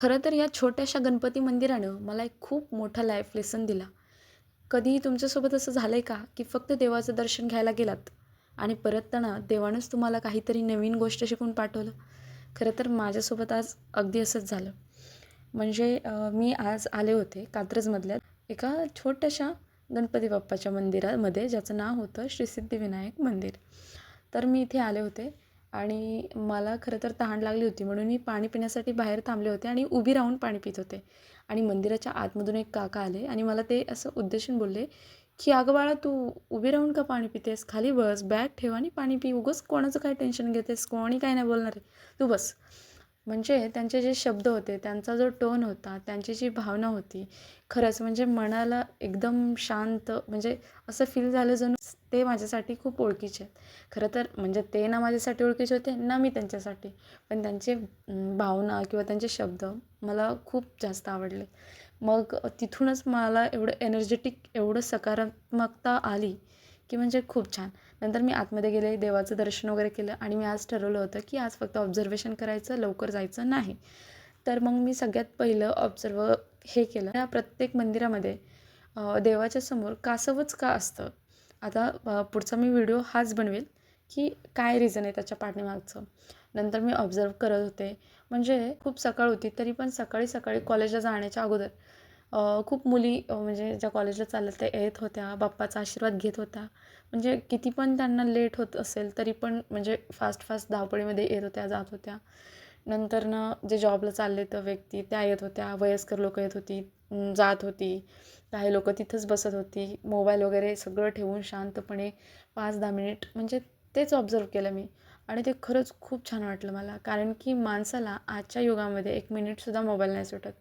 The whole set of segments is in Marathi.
खरं तर या छोट्याशा गणपती मंदिरानं मला एक खूप मोठा लाईफ लेसन दिला. कधीही तुमच्यासोबत असं झालंय का, की फक्त देवाचं दर्शन घ्यायला गेलात आणि परतताना देवानंच तुम्हाला काहीतरी नवीन गोष्ट शिकवून पाठवलं? खरं तर माझ्यासोबत आज अगदी असंच झालं. म्हणजे मी आज आले होते कात्रजमधल्या एका छोट्याशा गणपती बाप्पाच्या मंदिरामध्ये, ज्याचं नाव होतं श्री सिद्धिविनायक मंदिर. तर मी इथे आले होते आणि मला खरं तर तहान लागली होती, म्हणून मी पाणी पिण्यासाठी बाहेर थांबले होते आणि उभी राहून पाणी पित होते. आणि मंदिराच्या आतमधून एक काका आले आणि मला ते असं उद्देशून बोलले, की "अगं बाळा, तू उभी राहून का पाणी पितेस? खाली बस, बॅग ठेव आणि पाणी पी. उगाच कोणाचं काय टेन्शन घेतेस? कोणी काय नाही बोलणार आहे. तू बस." म्हणजे त्यांचे जे शब्द होते, त्यांचा जो टोन होता, त्यांची जी भावना होती, खरंच म्हणजे मनाला एकदम शांत, म्हणजे असं फील झालं जणू ते माझ्यासाठी खूप ओळखीचे आहेत. खरं तर म्हणजे ते ना माझ्यासाठी ओळखीचे होते, ना मी त्यांच्यासाठी. पण त्यांचे भावना किंवा त्यांचे शब्द मला खूप जास्त आवडले. मग तिथूनच मला एवढं एनर्जेटिक, एवढं सकारात्मकता आली, की म्हणजे खूप छान. नंतर मी आतमध्ये गेले, देवाचं दर्शन वगैरे केलं आणि मी आज ठरवलं होतं, की आज फक्त ऑब्झर्वेशन करायचं, लवकर जायचं नाही. तर मग मी सगळ्यात पहिलं हे केलं. या प्रत्येक मंदिरामध्ये देवाच्या समोर कासवच का असतं? आता पुढचा मी व्हिडिओ हाच बनवेल, की काय रिझन आहे त्याच्या पाठीमागचं. नंतर मी ऑब्झर्व करत होते. म्हणजे खूप सकाळ होती, तरी पण सकाळी कॉलेजला जाण्याच्या अगोदर खूप मुली म्हणजे ज्या कॉलेजला चालल्या त्या येत होत्या, बाप्पाचा आशीर्वाद घेत होत्या. म्हणजे किती पण त्यांना लेट होत असेल, तरी पण म्हणजे फास्ट धावपळीमध्ये येत होत्या, जात होत्या. नंतर जे जॉबला चालले तर व्यक्ती त्या येत होत्या, वयस्कर लोकं येत होती, जात होती. काही लोकं तिथंच बसत होती. मोबाईल वगैरे सगळं ठेवून शांतपणे 5-10 मिनिट म्हणजे तेच ऑब्झर्व केलं मी. आणि ते खरंच खूप छान वाटलं मला. कारण की माणसाला आजच्या युगामध्ये 1 मिनिटसुद्धा मोबाईल नाही सुटत.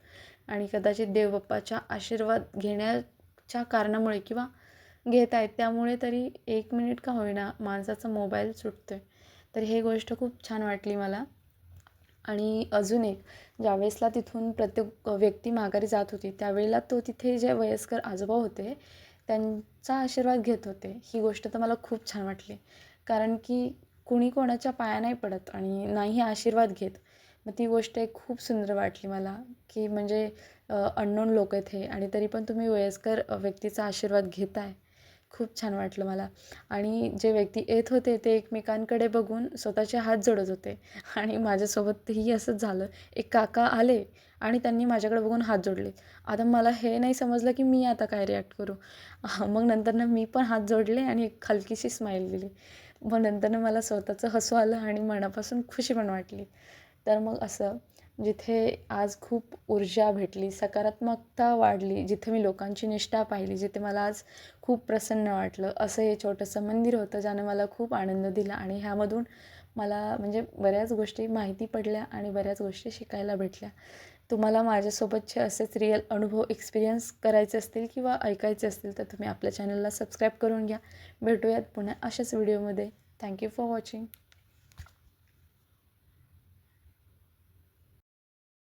आणि कदाचित देवबाप्पाच्या आशीर्वाद घेण्याच्या कारणामुळे किंवा घेत आहेत त्यामुळे तरी 1 मिनिट का होईना माणसाचा मोबाईल सुटतो आहे. तर ही गोष्ट खूप छान वाटली मला. आणि अजून एक, ज्यावेळेसला तिथून प्रत्येक व्यक्ती माघारी जात होती, त्यावेळेला तो तिथे जे वयस्कर आजोबा होते, त्यांचा आशीर्वाद घेत होते. ही गोष्ट तर मला खूप छान वाटली. कारण की कुणी कोणाच्या पाया नाही पडत आणि नाही आशीर्वाद घेत. मग ती गोष्ट एक खूप सुंदर वाटली मला, की म्हणजे अननोन लोक आहेत हे आणि तरी पण तुम्ही वयस्कर व्यक्तीचा आशीर्वाद घेताय. खूप छान वाटलं मला. आणि जे व्यक्ती येत होते ते एकमेकांकडे बघून स्वतःचे हात जोडत होते आणि माझ्यासोबतही असंच झालं. एक काका आले आणि त्यांनी माझ्याकडे बघून हात जोडले. आता मला हे नाही समजलं की मी आता काय रिॲक्ट करू. मग नंतरनं मी पण हात जोडले आणि एक हलकीशी स्माईल दिली. मग नंतरनं मला स्वतःचं हसू आलं आणि मनापासून खुशी पण वाटली. तर मग असं जिथे आज खूप ऊर्जा भेटली, सकारात्मकता वाढली, जिथे मी लोकांची निष्ठा पाहिली, जिथे मला आज खूप प्रसन्न वाटलं, असं हे छोटंसं मंदिर होतं, ज्यानं मला खूप आनंद दिला आणि ह्यामधून मला म्हणजे बऱ्याच गोष्टी माहिती पडल्या आणि बऱ्याच गोष्टी शिकायला भेटल्या. तुम्हाला माझ्यासोबतचे असेच रिअल अनुभव एक्सपिरियन्स करायचे असतील किंवा ऐकायचे असतील, तर तुम्ही आपल्या चॅनलला सबस्क्राईब करून घ्या. भेटूयात पुन्हा अशाच व्हिडिओमध्ये. Thank you for watching.